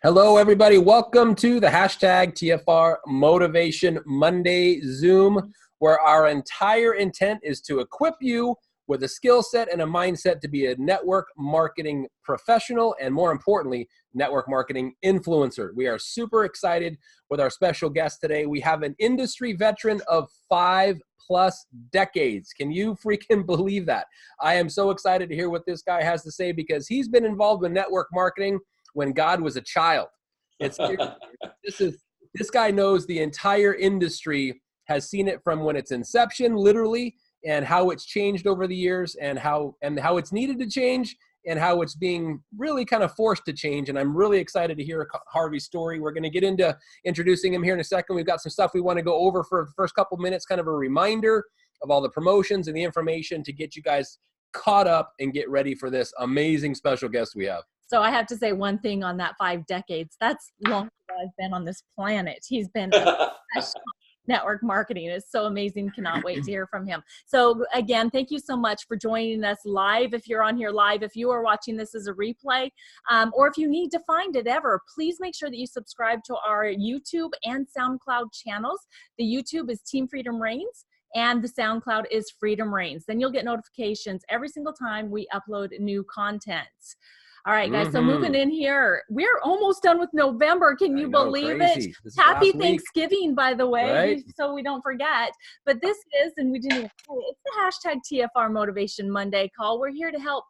Hello, everybody. Welcome to the hashtag TFR Motivation Monday Zoom, where our entire intent is to equip you with a skill set and a mindset to be a network marketing professional and, more importantly, network marketing influencer. We are super excited with our special guest today. We have an industry veteran of 5+ decades. Can you freaking believe that? I am so excited to hear what this guy has to say because he's been involved with network marketing when God was a child. This guy knows the entire industry, has seen it from when it's inception, literally, and how it's changed over the years, and how it's needed to change, and how it's being really kind of forced to change. And I'm really excited to hear Harvey's story. We're going to get into introducing him here in a second. We've got some stuff we want to go over for the first couple minutes, kind of a reminder of all the promotions and the information to get you guys caught up and get ready for this amazing special guest we have. So I have to say one thing on that 5 decades. That's long as I've been on this planet. He's been a professional network marketing. It's so amazing. Cannot wait to hear from him. So again, thank you so much for joining us live. If you're on here live, if you are watching this as a replay, or if you need to find it ever, please make sure that you subscribe to our YouTube and SoundCloud channels. The YouTube is Team Freedom Reigns, and the SoundCloud is Freedom Reigns. Then you'll get notifications every single time we upload new content. All right, guys, so moving in here, we're almost done with November. Can you believe it? Happy Thanksgiving, by the way, right? So we don't forget. But this is, and we didn't even say it, it's the hashtag TFR Motivation Monday call. We're here to help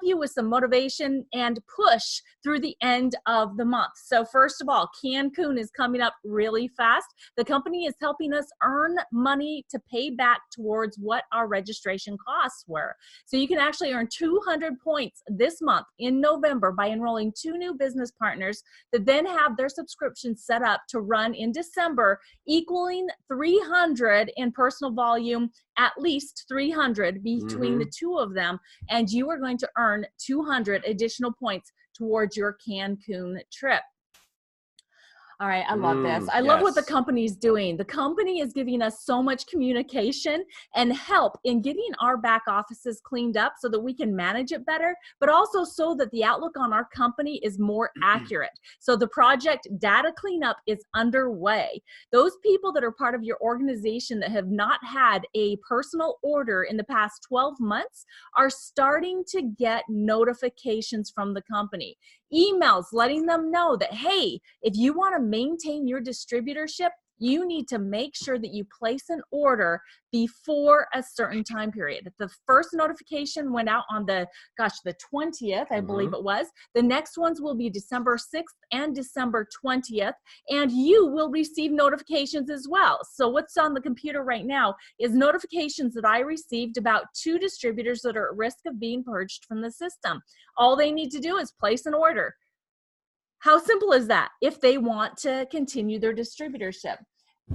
you with some motivation and push through the end of the month. So first of all, Cancun is coming up really fast. The company is helping us earn money to pay back towards what our registration costs were. So you can actually earn 200 points this month in November by enrolling 2 new business partners that then have their subscription set up to run in December, equaling 300 in personal volume, at least 300 between the two of them, and you are going to earn 200 additional points towards your Cancun trip. All right, I love this. I love what the company is doing. The company is giving us so much communication and help in getting our back offices cleaned up so that we can manage it better, but also so that the outlook on our company is more accurate. So the project data cleanup is underway. Those people that are part of your organization that have not had a personal order in the past 12 months are starting to get notifications from the company. Emails letting them know that, hey, if you want to maintain your distributorship, you need to make sure that you place an order before a certain time period. The first notification went out on the 20th, I believe it was. The next ones will be December 6th and December 20th, and you will receive notifications as well. So what's on the computer right now is notifications that I received about 2 distributors that are at risk of being purged from the system. All they need to do is place an order. How simple is that if they want to continue their distributorship?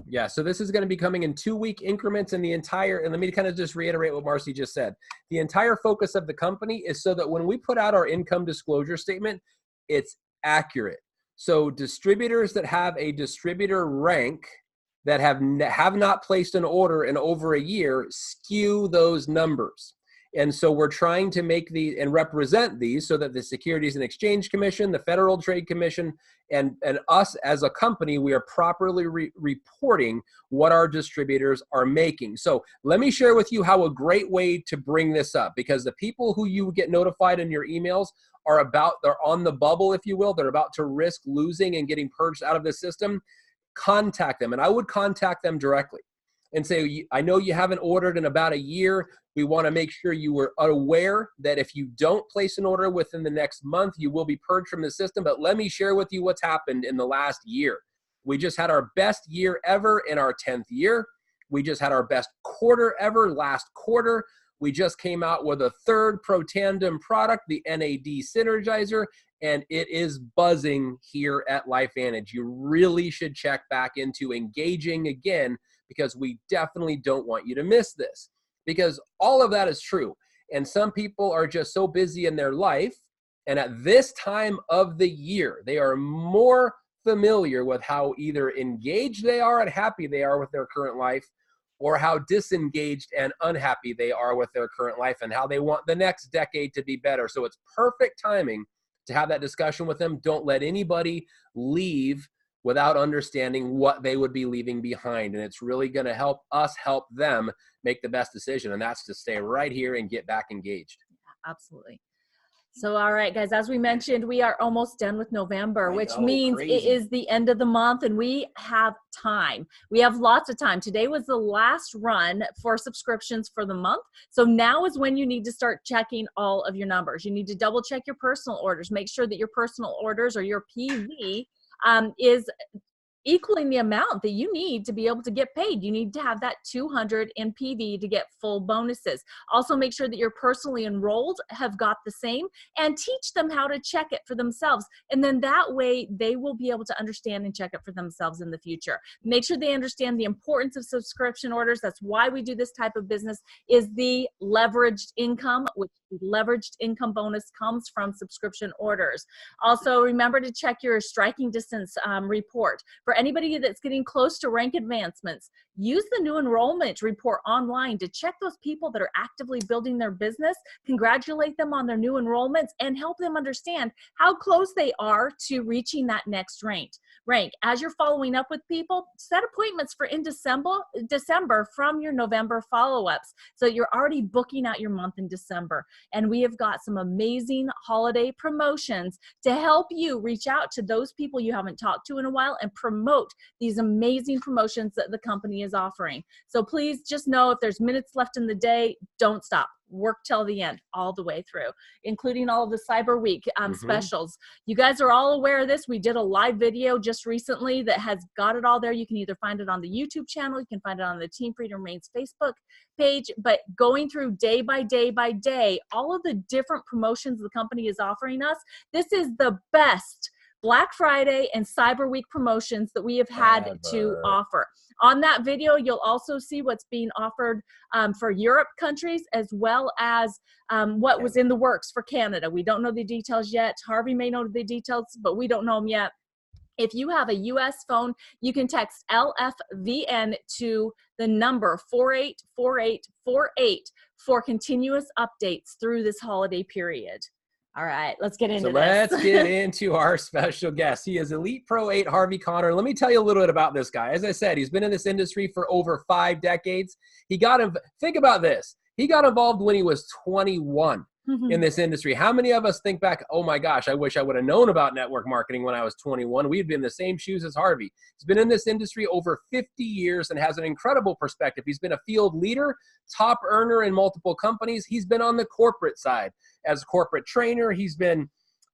Yeah, so this is going to be coming in 2-week increments, and and let me kind of just reiterate what Marcy just said. The entire focus of the company is so that when we put out our income disclosure statement, it's accurate. So distributors that have a distributor rank that have not placed an order in over a year skew those numbers. And so we're trying to make these and represent these so that the Securities and Exchange Commission, the Federal Trade Commission, and us as a company, we are properly reporting what our distributors are making. So let me share with you how a great way to bring this up, because the people who you get notified in your emails they're on the bubble, if you will. They're about to risk losing and getting purged out of the system. Contact them, and I would contact them directly and say, I know you haven't ordered in about a year. We want to make sure you were aware that if you don't place an order within the next month, you will be purged from the system. But let me share with you what's happened in the last year. We just had our best year ever in our 10th year. We just had our best quarter ever last quarter. We just came out with a 3rd Pro Tandem product, the NAD Synergizer, and it is buzzing here at LifeVantage. You really should check back into engaging again, because we definitely don't want you to miss this, because all of that is true. And some people are just so busy in their life, and at this time of the year, they are more familiar with how either engaged they are and happy they are with their current life, or how disengaged and unhappy they are with their current life and how they want the next decade to be better. So it's perfect timing to have that discussion with them. Don't let anybody leave without understanding what they would be leaving behind. And it's really going to help us help them make the best decision. And that's to stay right here and get back engaged. Yeah, absolutely. So, all right, guys, as we mentioned, we are almost done with November, which means crazy. it is the end of the month and we have time. We have lots of time. Today was the last run for subscriptions for the month. So now is when you need to start checking all of your numbers. You need to double check your personal orders. Make sure that your personal orders or your PV is equaling the amount that you need to be able to get paid. You need to have that 200 in PV to get full bonuses. Also make sure that your personally enrolled have got the same, and teach them how to check it for themselves. And then that way they will be able to understand and check it for themselves in the future. Make sure they understand the importance of subscription orders. That's why we do this type of business, is the leveraged income, which the leveraged income bonus comes from subscription orders. Also remember to check your striking distance report. For anybody that's getting close to rank advancements, use the new enrollment report online to check those people that are actively building their business, congratulate them on their new enrollments, and help them understand how close they are to reaching that next rank. As you're following up with people, set appointments for in December from your November follow-ups, so you're already booking out your month in December. And we have got some amazing holiday promotions to help you reach out to those people you haven't talked to in a while and promote these amazing promotions that the company is offering. So please just know, if there's minutes left in the day, don't stop. Work till the end, all the way through, including all of the Cyber Week specials. You guys are all aware of this. We did a live video just recently that has got it all there. You can either find it on the YouTube channel, you can find it on the Team Freedom Reigns Facebook page, but going through day by day by day, all of the different promotions the company is offering us, this is the best Black Friday and Cyber Week promotions that we have had to offer. On that video, you'll also see what's being offered for Europe countries, as well as what was in the works for Canada. We don't know the details yet. Harvey may know the details, but we don't know them yet. If you have a US phone, you can text LFVN to the number 484848 for continuous updates through this holiday period. All right, let's get into this. Let's get into our special guest. He is Elite Pro 8 Harvey Conner. Let me tell you a little bit about this guy. As I said, he's been in this industry for over 5 decades. Think about this. He got involved when he was 21 in this industry. How many of us think back, oh my gosh, I wish I would have known about network marketing when I was 21. We'd been in the same shoes as Harvey. He's been in this industry over 50 years and has an incredible perspective. He's been a field leader, top earner in multiple companies. He's been on the corporate side as a corporate trainer. He's been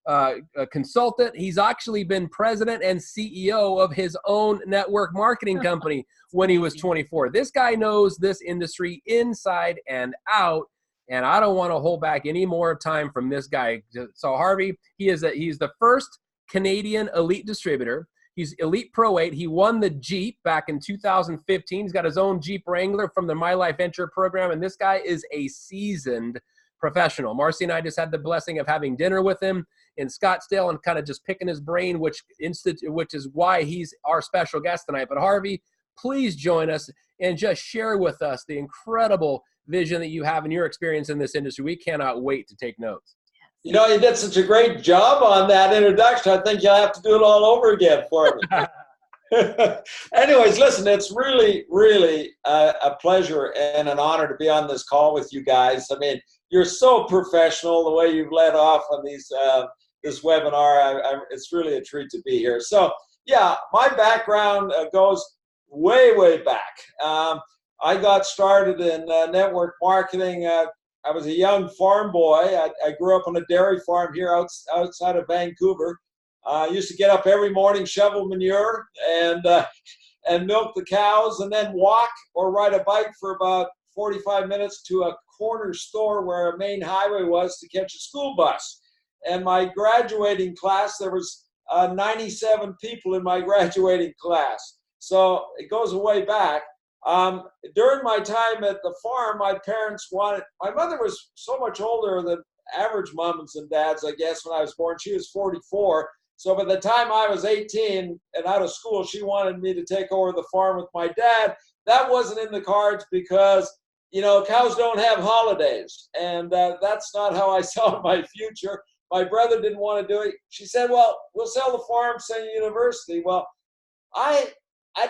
a consultant. He's actually been president and CEO of his own network marketing company when he was 24. This guy knows this industry inside and out. And I don't want to hold back any more time from this guy. So Harvey, he's the first Canadian elite distributor. He's Elite Pro 8. He won the Jeep back in 2015. He's got his own Jeep Wrangler from the My LifeVantage program. And this guy is a seasoned professional. Marcy and I just had the blessing of having dinner with him in Scottsdale and kind of just picking his brain, which is why he's our special guest tonight. But Harvey, please join us and just share with us the incredible vision that you have in your experience in this industry. We cannot wait to take notes. You know, you did such a great job on that introduction. I think you'll have to do it all over again for me. Anyways, listen, it's really, really a pleasure and an honor to be on this call with you guys. I mean, you're so professional the way you've led off on these this webinar. It's really a treat to be here. So, yeah, my background goes way, way back. I got started in network marketing. I was a young farm boy. I grew up on a dairy farm here outside of Vancouver. I used to get up every morning, shovel manure, and milk the cows, and then walk or ride a bike for about 45 minutes to a corner store where a main highway was to catch a school bus. And my graduating class, there was 97 people in my graduating class. So it goes way back. During my time at the farm, my mother was so much older than average moms and dads, I guess, when I was born. She was 44. So by the time I was 18 and out of school, she wanted me to take over the farm with my dad. That wasn't in the cards because, you know, cows don't have holidays. And that's not how I saw my future. My brother didn't want to do it. She said, well, we'll sell the farm, send you to university. Well, I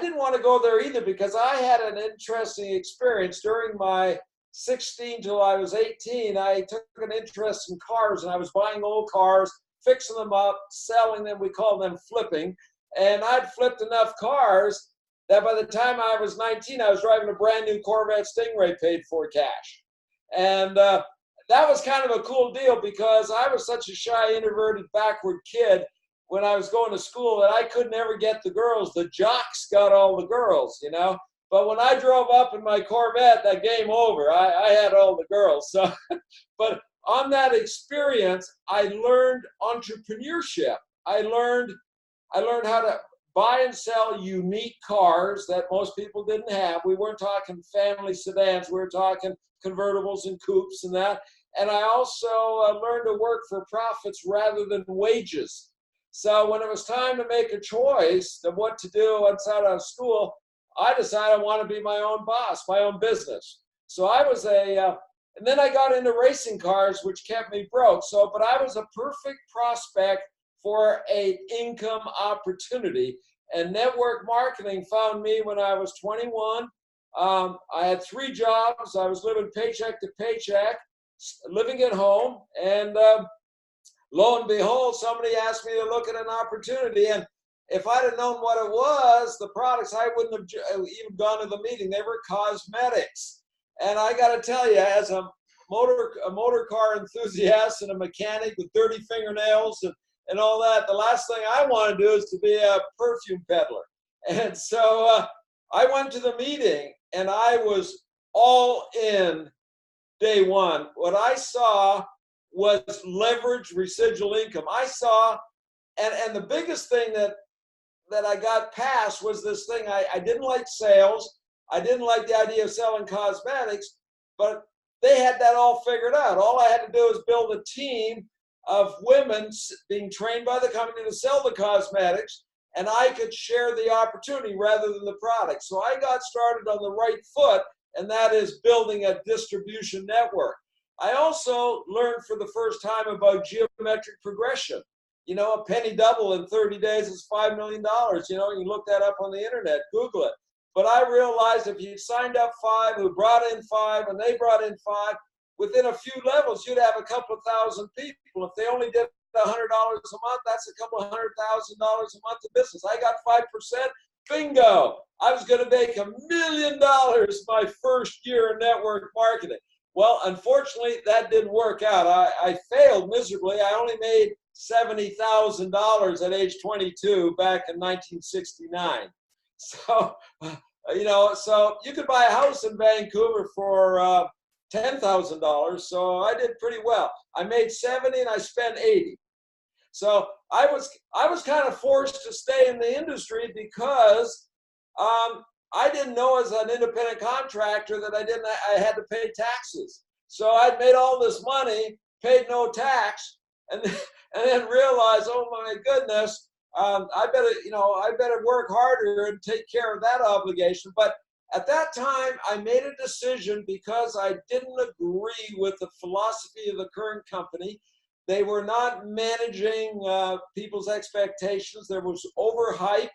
didn't want to go there either because I had an interesting experience during my 16 till I was 18. I took an interest in cars, and I was buying old cars, fixing them up, selling them. We call them flipping. And I'd flipped enough cars that by the time I was 19, I was driving a brand new Corvette Stingray paid for cash. And that was kind of a cool deal because I was such a shy, introverted, backward kid when I was going to school that I could never get the girls. The jocks got all the girls, you know. But when I drove up in my Corvette, that game over. I had all the girls. So, but on that experience, I learned entrepreneurship. I learned how to buy and sell unique cars that most people didn't have. We weren't talking family sedans. We were talking convertibles and coupes and that. And I also learned to work for profits rather than wages. So when it was time to make a choice of what to do once out of school, I decided I want to be my own boss, my own business. So I was and then I got into racing cars, which kept me broke. But I was a perfect prospect for an income opportunity. And network marketing found me when I was 21. I had 3 jobs. I was living paycheck to paycheck, living at home. And lo and behold, somebody asked me to look at an opportunity. And if I'd have known what it was, the products, I wouldn't have even gone to the meeting. They were cosmetics. And I got to tell you, as a motor car enthusiast and a mechanic with dirty fingernails and all that, the last thing I want to do is to be a perfume peddler. And so I went to the meeting, and I was all in day one. What I saw was leverage residual income. I saw, and the biggest thing that I got past was this thing. I didn't like sales. I didn't like the idea of selling cosmetics, but they had that all figured out. All I had to do was build a team of women being trained by the company to sell the cosmetics, and I could share the opportunity rather than the product. So I got started on the right foot, and that is building a distribution network. I also learned for the first time about geometric progression. You know, a penny double in 30 days is $5 million. You know, you look that up on the internet, Google it. But I realized if you signed up 5, who brought in 5, and they brought in 5, within a few levels, you'd have a couple of thousand people. If they only did $100 a month, that's a couple of $100,000 a month of business. I got 5%, bingo. I was going to make $1 million my first year in network marketing. Well, unfortunately, that didn't work out. I failed miserably. I only made $70,000 at age 22 back in 1969. So, you know, so you could buy a house in Vancouver for $10,000. So I did pretty well. I made 70 and I spent 80. So I was kind of forced to stay in the industry because I didn't know as an independent contractor that I had to pay taxes. So I'd made all this money, paid no tax, and then realized, oh my goodness, I better work harder and take care of that obligation. But at that time, I made a decision because I didn't agree with the philosophy of the current company. They were not managing people's expectations. There was overhype.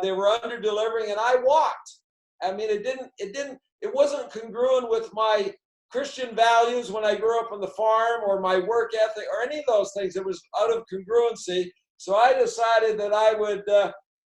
They were under delivering, and I walked. I mean, it wasn't congruent with my Christian values when I grew up on the farm, or my work ethic, or any of those things. It was out of congruency. So I decided that I would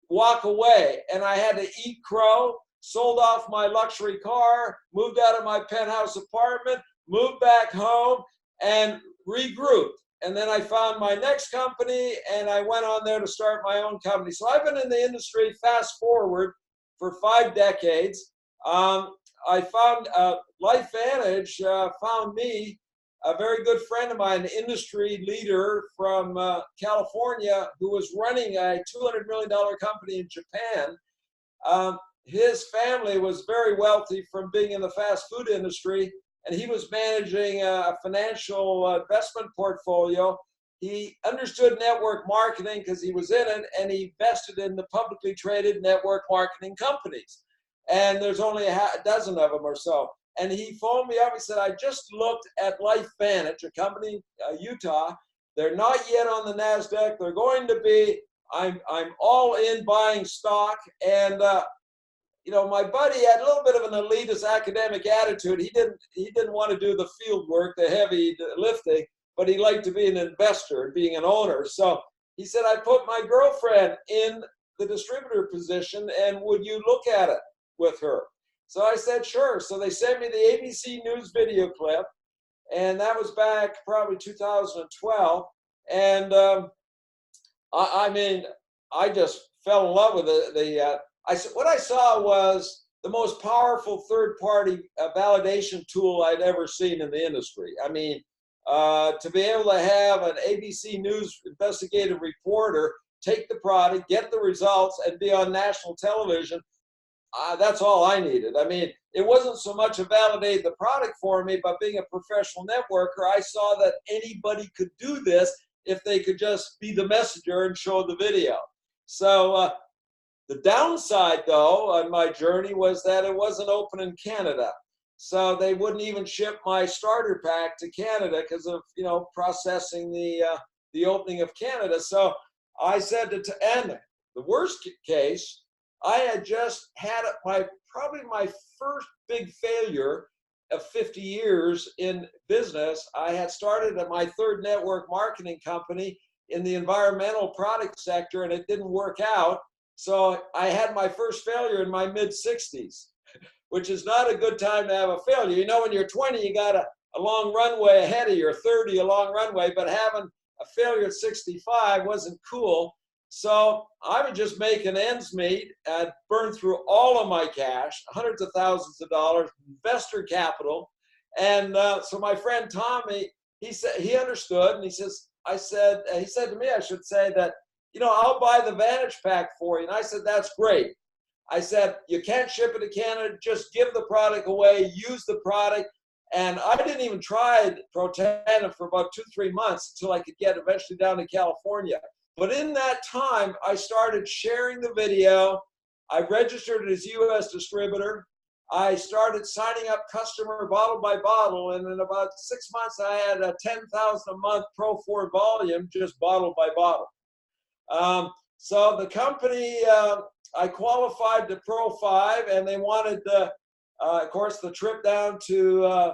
walk away, and I had to eat crow, sold off my luxury car, moved out of my penthouse apartment, moved back home, and regrouped. And then I found my next company, and I went on there to start my own company. So I've been in the industry, fast forward, for 5 decades. I found LifeVantage found me. A very good friend of mine, an industry leader from California, who was running a $200 million company in Japan. His family was very wealthy from being in the fast food industry, and he was managing a financial investment portfolio. He understood network marketing because he was in it, and he invested in the publicly traded network marketing companies. And there's only a dozen of them or so. And he phoned me up. He said, I just looked at LifeVantage, a company, Utah, They're not yet on the NASDAQ. They're going to be. I'm all in buying stock. And, you know, my buddy had a little bit of an elitist academic attitude. He didn't want to do the field work, the heavy lifting, but he liked to be an investor and being an owner. So he said, I put my girlfriend in the distributor position, and would you look at it with her? So I said, sure. So they sent me the ABC News video clip, and that was back probably 2012. And I mean, I just fell in love with what I saw was the most powerful third-party validation tool I'd ever seen in the industry. I mean, to be able to have an ABC News investigative reporter take the product, get the results, and be on national television, that's all I needed. I mean, it wasn't so much to validate the product for me, but being a professional networker, I saw that anybody could do this if they could just be the messenger and show the video. So the downside, though, on my journey was that it wasn't open in Canada. So they wouldn't even ship my starter pack to Canada because of, you know, processing the opening of Canada. So I said and the worst case, I had just had probably my first big failure of 50 years in business. I had started at my third network marketing company in the environmental product sector, and it didn't work out. So I had my first failure in my mid-60s, which is not a good time to have a failure. You know, when you're 20, you got a long runway ahead of you, or 30, a long runway, but having a failure at 65 wasn't cool. So I was just making ends meet. I'd burned through all of my cash, hundreds of thousands of dollars, investor capital. And so my friend Tommy, he said, he understood, and he said to me, I should say that, you know, I'll buy the Vantage Pack for you. And I said, that's great. I said, you can't ship it to Canada, just give the product away, use the product. And I didn't even try Protandim for about 2-3 months until I could get eventually down to California. But in that time, I started sharing the video. I registered as U.S. distributor. I started signing up customer bottle by bottle. And in about 6 months, I had a 10,000 a month Pro 4 volume, just bottle by bottle. So the company, I qualified to Pro 5, and they wanted, of course, the trip down to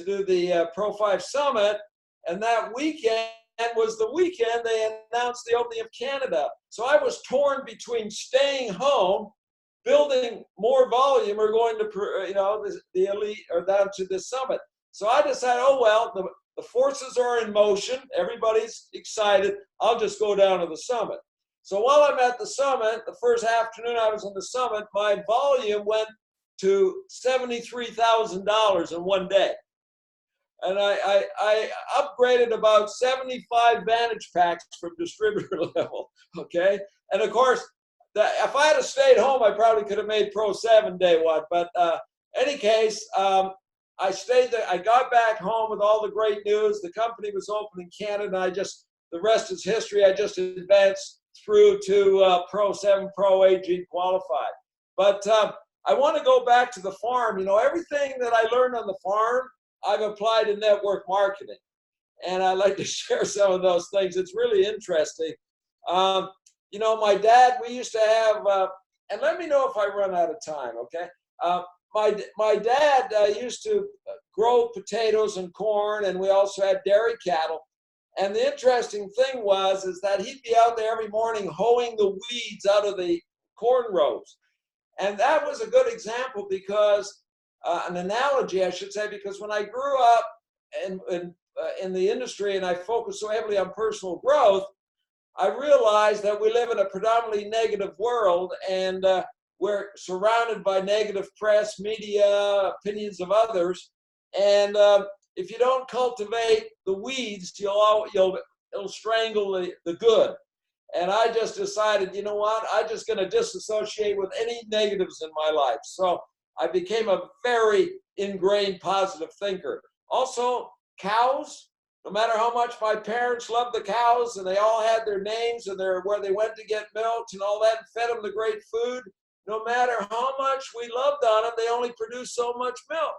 do the Pro 5 Summit. And that weekend was the weekend they announced the opening of Canada. So I was torn between staying home, building more volume, or going to, you know, the elite, or down to the summit. So I decided, oh, well, the forces are in motion. Everybody's excited. I'll just go down to the summit. So while I'm at the summit, the first afternoon I was in the summit, my volume went to $73,000 in one day. And I upgraded about 75 Vantage Packs from distributor level, okay? And of course, if I had stayed home, I probably could have made Pro 7 day one. But any case, I stayed there. I got back home with all the great news. The company was open in Canada. The rest is history. I just advanced through to Pro 7, Pro 8, G qualified. But I want to go back to the farm. You know, everything that I learned on the farm, I've applied in network marketing. And I'd like to share some of those things. It's really interesting. You know, my dad, we used to have, and let me know if I run out of time, okay? My dad used to grow potatoes and corn, and we also had dairy cattle. And the interesting thing is that he'd be out there every morning hoeing the weeds out of the corn rows. And that was a good example because, an analogy, I should say, because when I grew up in the industry and I focused so heavily on personal growth, I realized that we live in a predominantly negative world, and we're surrounded by negative press, media, opinions of others. And if you don't cultivate the weeds, it'll strangle the good. And I just decided, you know what, I'm just going to disassociate with any negatives in my life. So I became a very ingrained positive thinker. Also, cows, no matter how much my parents loved the cows and they all had their names and where they went to get milked and all that, and fed them the great food, no matter how much we loved on them, they only produce so much milk.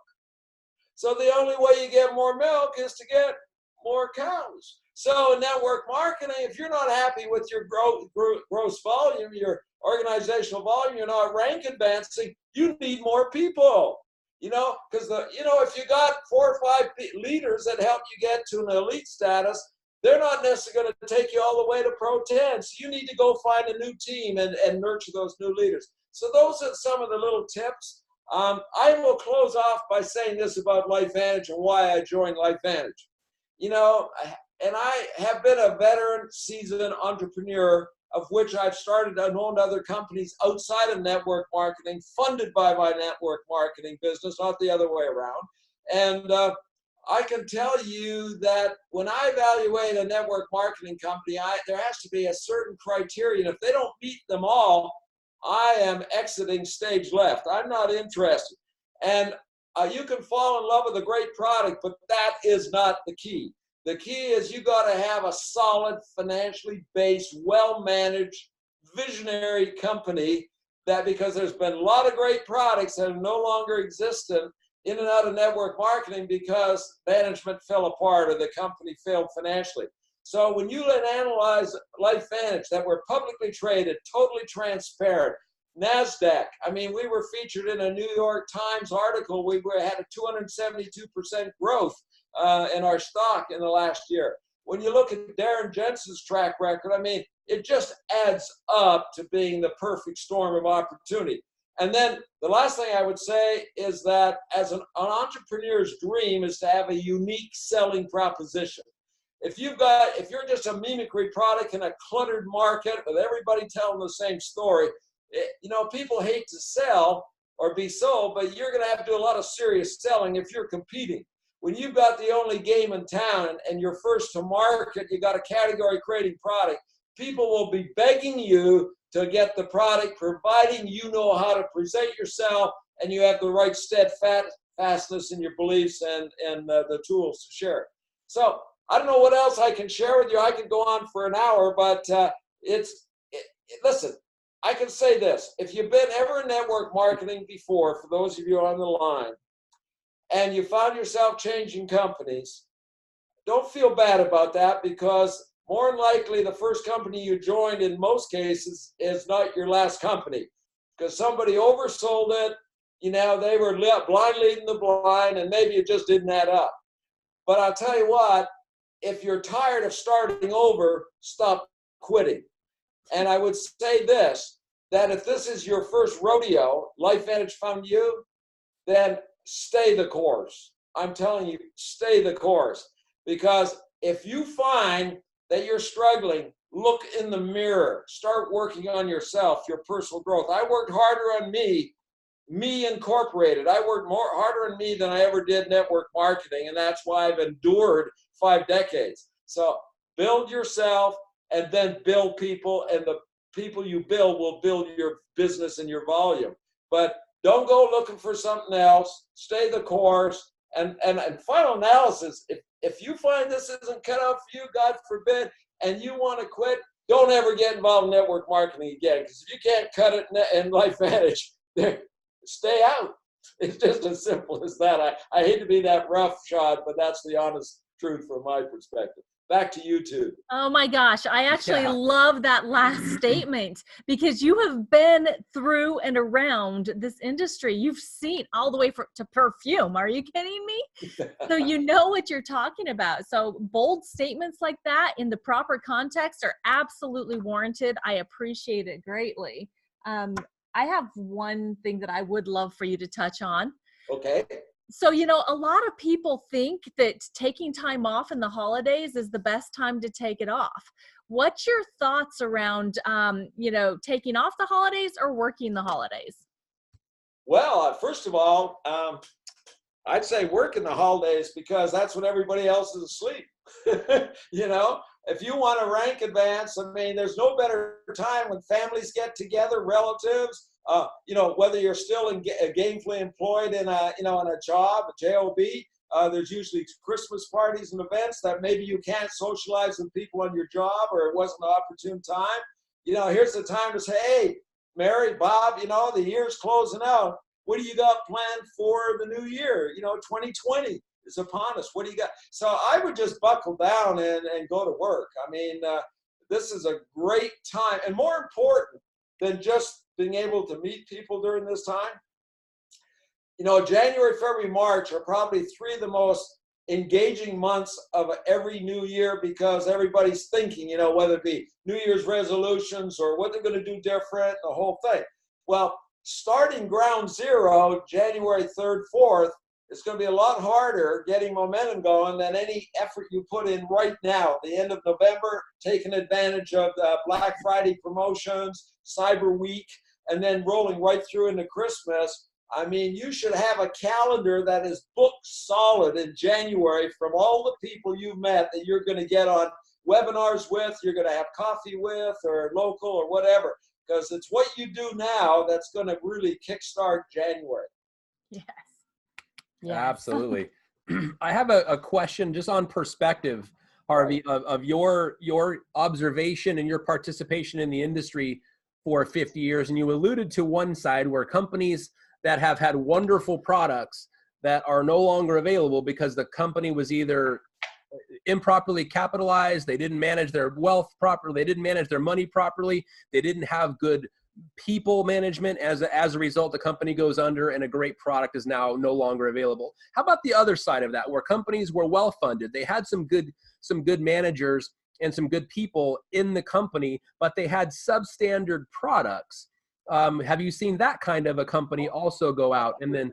So the only way you get more milk is to get more cows. So in network marketing, if you're not happy with your gross volume, your organizational volume, you're not rank advancing, you need more people. Because if you got 4 or 5 leaders that help you get to an elite status, they're not necessarily going to take you all the way to Pro 10. So you need to go find a new team and nurture those new leaders. So those are some of the little tips. I will close off by saying this about LifeVantage and why I joined LifeVantage. And I have been a veteran, seasoned entrepreneur, of which I've started and owned other companies outside of network marketing, funded by my network marketing business, not the other way around. And I can tell you that when I evaluate a network marketing company, there has to be a certain criteria. And if they don't meet them all, I am exiting stage left. I'm not interested. And you can fall in love with a great product, but that is not the key. The key is you got to have a solid, financially based, well-managed, visionary company that, because there's been a lot of great products that are no longer existent in and out of network marketing because management fell apart or the company failed financially. So when you analyze LifeVantage, that we're publicly traded, totally transparent, NASDAQ, we were featured in a New York Times article. We had a 272% growth in our stock in the last year. When you look at Darren Jensen's track record, it just adds up to being the perfect storm of opportunity. And then the last thing I would say is that as an entrepreneur's dream is to have a unique selling proposition. If you're just a mimicry product in a cluttered market with everybody telling the same story, people hate to sell or be sold, but you're going to have to do a lot of serious selling if you're competing. When you've got the only game in town and you're first to market, you got a category creating product, people will be begging you to get the product, providing you know how to present yourself and you have the right steadfastness in your beliefs and the tools to share. So I don't know what else I can share with you. I can go on for an hour, but listen, I can say this. If you've been ever in network marketing before, for those of you on the line, and you found yourself changing companies, don't feel bad about that, because more than likely the first company you joined in most cases is not your last company, because somebody oversold it. They were blind leading the blind, and maybe it just didn't add up. But I'll tell you what, if you're tired of starting over, stop quitting. And I would say this, that if this is your first rodeo, LifeVantage found you, then stay the course. I'm telling you, stay the course. Because if you find that you're struggling, look in the mirror. Start working on yourself, your personal growth. I worked harder on me incorporated. I worked harder on me than I ever did network marketing, and that's why I've endured 5 decades. So build yourself and then build people, and the people you build will build your business and your volume. But don't go looking for something else. Stay the course. And final analysis, if you find this isn't cut out for you, God forbid, and you want to quit, don't ever get involved in network marketing again. Because if you can't cut it in LifeVantage, stay out. It's just as simple as that. I hate to be that roughshod, but that's the honest truth from my perspective. Back to you two. Oh my gosh. I actually love that last statement, because you have been through and around this industry. You've seen all the way to perfume. Are you kidding me? So you know what you're talking about. So bold statements like that in the proper context are absolutely warranted. I appreciate it greatly. I have one thing that I would love for you to touch on. Okay. So, a lot of people think that taking time off in the holidays is the best time to take it off. What's your thoughts around, taking off the holidays or working the holidays? Well, first of all, I'd say work in the holidays, because that's when everybody else is asleep. If you want to rank advance, there's no better time when families get together, relatives. Whether you're still gainfully employed in a job, a job, there's usually Christmas parties and events that maybe you can't socialize with people on your job, or it wasn't an opportune time. Here's the time to say, hey, Mary, Bob, the year's closing out. What do you got planned for the new year? 2020. is upon us. What do you got? So I would just buckle down and go to work. I mean, this is a great time. And more important than just being able to meet people during this time, you know, January, February, March are probably three of the most engaging months of every new year, because everybody's thinking, you know, whether it be New Year's resolutions or what they're going to do different, the whole thing. Well, starting ground zero, January 3rd, 4th, it's going to be a lot harder getting momentum going than any effort you put in right now. The end of November, taking advantage of the Black Friday promotions, Cyber Week, and then rolling right through into Christmas. I mean, you should have a calendar that is booked solid in January from all the people you've met that you're going to get on webinars with, you're going to have coffee with, or local or whatever, because it's what you do now that's going to really kickstart January. Yes. Yes. Absolutely. I have a question just on perspective, Harvey, of your observation and your participation in the industry for 50 years. And you alluded to one side where companies that have had wonderful products that are no longer available because the company was either improperly capitalized, they didn't manage their wealth properly, they didn't manage their money properly, they didn't have good people management. As a result, the company goes under and a great product is now no longer available. How about the other side of that, where companies were well funded, they had some good managers and some good people in the company, but they had substandard products? Have you seen that kind of a company also go out? And then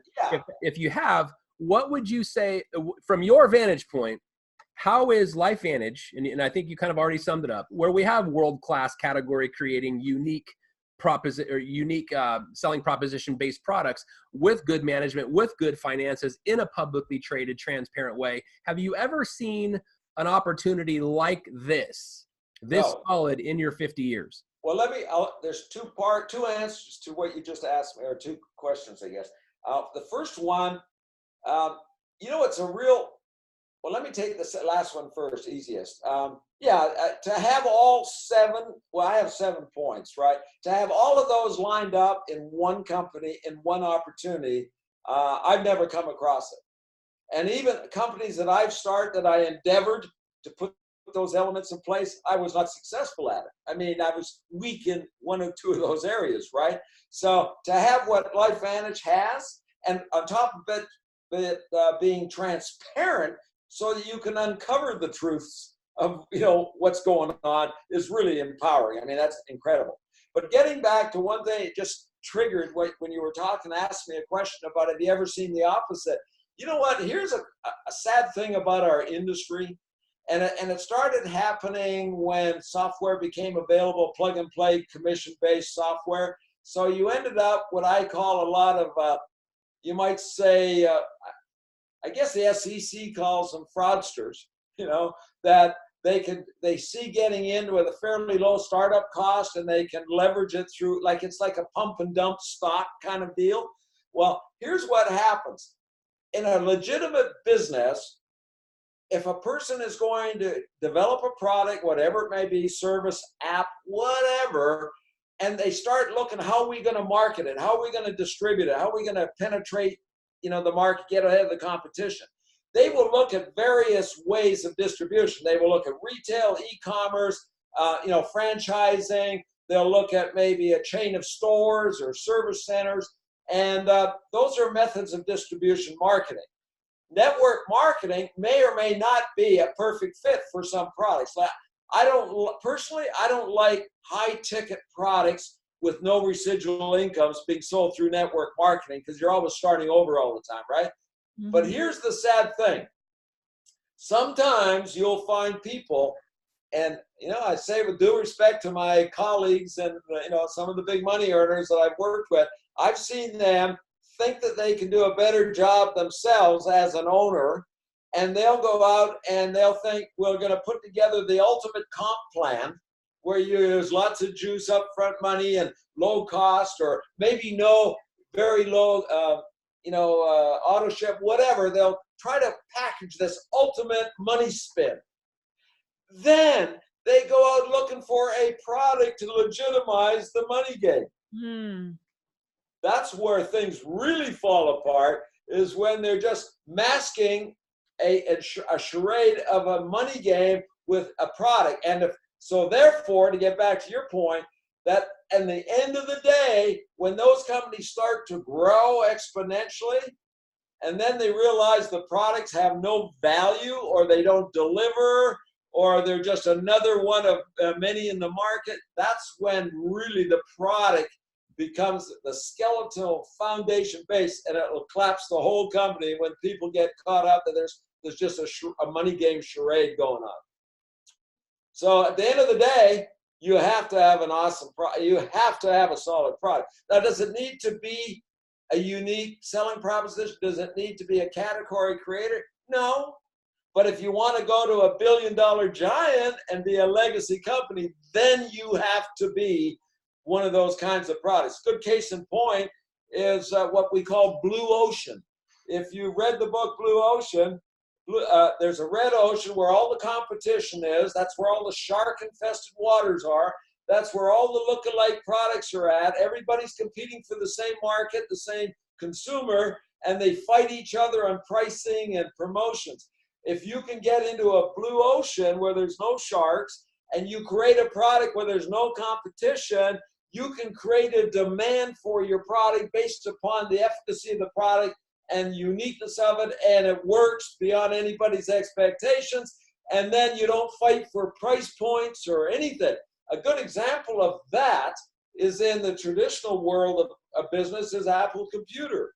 if you have, what would you say from your vantage point, how is LifeVantage, and I think you kind of already summed it up, where we have world-class category creating unique selling proposition-based products with good management, with good finances in a publicly traded, transparent way. Have you ever seen an opportunity like this solid in your 50 years? Well, there's two answers to what you just asked me, or two questions, I guess. The first one, it's well, let me take this last one first, easiest. To have all seven, I have 7 points, right? To have all of those lined up in one company, in one opportunity, I've never come across it. And even companies that I've started, that I endeavored to put those elements in place, I was not successful at it. I mean, I was weak in one or two of those areas, right? So to have what LifeVantage has, and on top of it being transparent, so that you can uncover the truths of what's going on, is really empowering. I mean, that's incredible. But getting back to one thing, it just triggered when you were talking, asked me a question about, have you ever seen the opposite? You know what? Here's a sad thing about our industry. And it started happening when software became available, plug and play, commission-based software. So you ended up what I call a lot of, you might say, I guess the SEC calls them fraudsters, that they see getting in with a fairly low startup cost, and they can leverage it through, it's like a pump and dump stock kind of deal. Well, here's what happens. In a legitimate business, if a person is going to develop a product, whatever it may be, service, app, whatever, and they start looking, how are we going to market it? How are we going to distribute it? How are we going to penetrate, the market, get ahead of the competition? They will look at various ways of distribution. They will look at retail, e-commerce, franchising. They'll look at maybe a chain of stores or service centers. And those are methods of distribution marketing. Network marketing may or may not be a perfect fit for some products. I don't like high-ticket products with no residual incomes being sold through network marketing, because you're always starting over all the time, right? Mm-hmm. But here's the sad thing. Sometimes you'll find people, and I say with due respect to my colleagues and some of the big money earners that I've worked with, I've seen them think that they can do a better job themselves as an owner, and they'll go out and they'll think, we're going to put together the ultimate comp plan where you use lots of juice, upfront money, and low cost, or maybe no very low, auto ship, whatever. They'll try to package this ultimate money spin. Then they go out looking for a product to legitimize the money game. Mm. That's where things really fall apart, is when they're just masking a charade of a money game with a product. And so therefore, to get back to your point, that at the end of the day, when those companies start to grow exponentially, and then they realize the products have no value, or they don't deliver, or they're just another one of many in the market, that's when really the product becomes the skeletal foundation base, and it will collapse the whole company when people get caught up that there's just a money game charade going on. So at the end of the day, you have to have an awesome product. You have to have a solid product. Now, does it need to be a unique selling proposition? Does it need to be a category creator? No. But if you want to go to a billion-dollar giant and be a legacy company, then you have to be one of those kinds of products. Good case in point is what we call blue ocean. If you read the book Blue Ocean, there's a red ocean where all the competition is. That's where all the shark-infested waters are. That's where all the look-alike products are at. Everybody's competing for the same market, the same consumer, and they fight each other on pricing and promotions. If you can get into a blue ocean where there's no sharks, and you create a product where there's no competition, you can create a demand for your product based upon the efficacy of the product and uniqueness of it, and it works beyond anybody's expectations, and then you don't fight for price points or anything. A good example of that is in the traditional world of business is Apple Computer.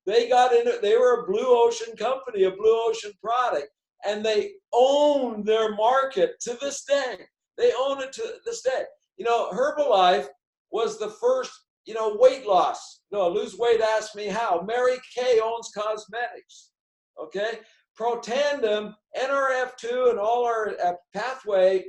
They got into, they were a blue ocean company, a blue ocean product, and they own their market to this day. They own it to this day. You know, Herbalife was the first, weight loss. Lose weight, ask me how. Mary Kay owns cosmetics, okay? Protandem, NRF2, and all our pathway,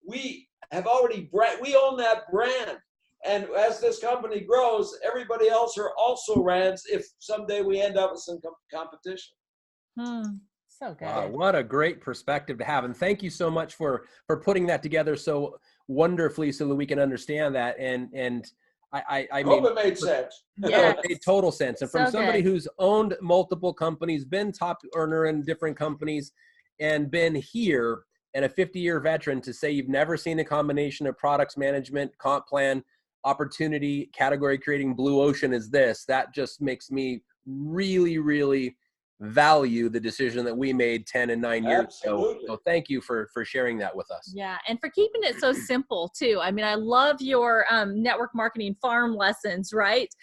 we have already, we own that brand. And as this company grows, everybody else are also brands if someday we end up with some competition. So good. Wow, what a great perspective to have. And thank you so much for putting that together so wonderfully so that we can understand that. And I hope mean, it made sense. Yeah, it made total sense. And from So somebody good. who's owned multiple companies, been top earner in different companies, and been here, and a 50-year veteran, to say you've never seen a combination of products management, comp plan, opportunity, category creating blue ocean is this, that just makes me really, really value the decision that we made 10 and 9 years ago. So thank you for sharing that with us. Yeah, and for keeping it so simple too. I mean, I love your network marketing farm lessons, right?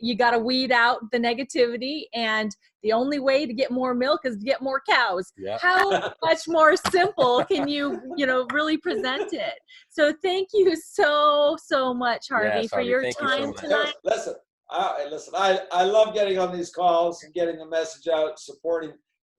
You got to weed out the negativity, and the only way to get more milk is to get more cows. Yeah. How much more simple can you really present it? So thank you so much, Harvey, Yes, for your thank you so time much. tonight. Listen, I love getting on these calls and getting the message out, supporting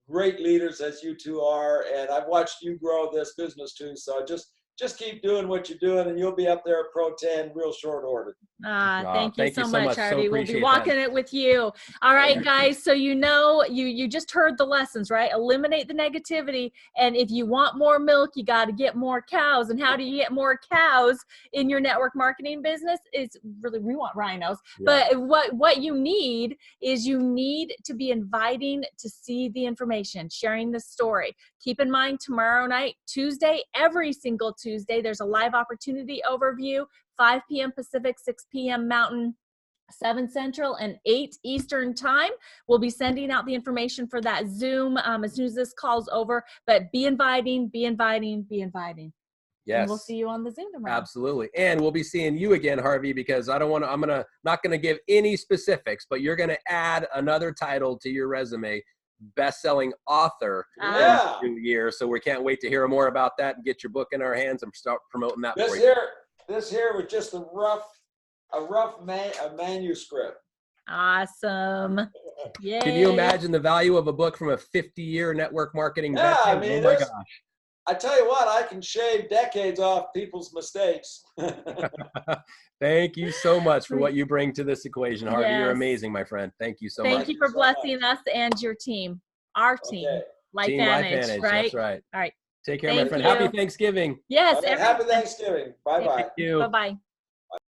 great leaders as you two are, and I've watched you grow this business too. So just keep doing what you're doing, and you'll be up there at Pro 10 real short order. Thank you so much, So Harvey. We'll be appreciate walking that. it with you. All right, guys. So you just heard the lessons, right? Eliminate the negativity. And if you want more milk, you got to get more cows. And how do you get more cows in your network marketing business? It's really, we want rhinos. Yeah. But what you need is you need to be inviting to see the information, sharing the story. Keep in mind, tomorrow night, Tuesday, every single Tuesday, there's a live opportunity overview, 5 p.m. Pacific, 6 p.m. Mountain, 7 Central, and 8 Eastern time. We'll be sending out the information for that Zoom as soon as this call's over. But be inviting, be inviting, be inviting. Yes. And we'll see you on the Zoom tomorrow. Absolutely. And we'll be seeing you again, Harvey, because I'm not going to give any specifics, but you're going to add another title to your resume, best-selling author in 2 years. So we can't wait to hear more about that and get your book in our hands and start promoting that for you. This here was just a rough manuscript. Awesome. Yay. Can you imagine the value of a book from a 50-year network marketing veteran? I mean, oh my gosh. I tell you what, I can shave decades off people's mistakes. Thank you so much for what you bring to this equation, Harvey. Yes. You're amazing, my friend. Thank you so much. Thank you for blessing us and your team, our team, Team LifeVantage, right? That's right. All right. Take care, my friend. you. Happy Thanksgiving. Yes. Okay, happy Thanksgiving. Bye-bye. Thank you. Bye-bye.